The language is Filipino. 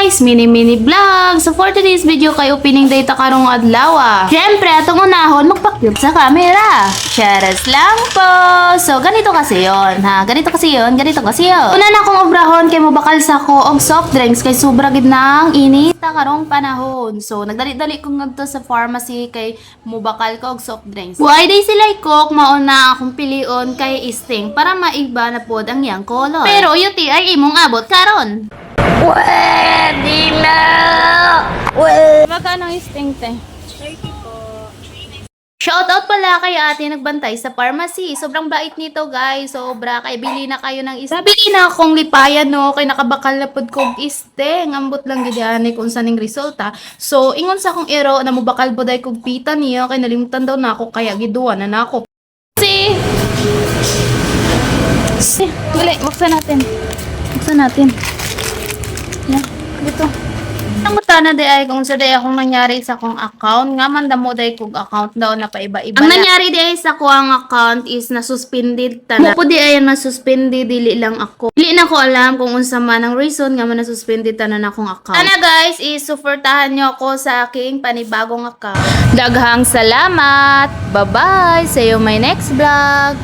guys! Mini vlog! So for today's video kay opening day ta karong adlaw. Syempre atong unahon magpakyut sa camera. Shares lang po! So ganito kasi yon ha. Ganito kasi yon. Una na akong obrahon kay mobakal sa ko og soft drinks kay sobra gid nang init ta karong panahon. So nagdali-dali ko ngadto sa pharmacy kay mobakal ko og soft drinks. Why day sila coke mauna akong pilion kay Sting para maiba na pod ang yang color. Pero yuti ay imong abot karon. Pwede na! Magkano ang Sting te? Shoutout pala kay ate nagbantay sa pharmacy. Sobrang bait nito guys. Sobra. Kay bili na kayo ng isa. Bili na akong lipayan no. Kay nakabakal na pod kog Sting. Ambot lang gidyani kung saning resulta. So ingon sa akong ero na mubakal poday kog pita niya. Kay nalimutan daw na ako. Kaya giduwa na ako. Dali, buksan natin. Yan, dito. Ang mutana di ay kung sa di akong nangyari sa akong account. Nga man damo day kog account daw na paiba-iba. Ang nangyari di ay sa akong account is nasuspended tana. Mupo di ay nasuspended, dili lang ako. Dili na ko alam kung unsa man ang reason nga man nasuspended tanan akong account. Ana guys, isuportahan nyo ako sa aking panibagong account. Daghang salamat! Bye-bye! See you my next vlog!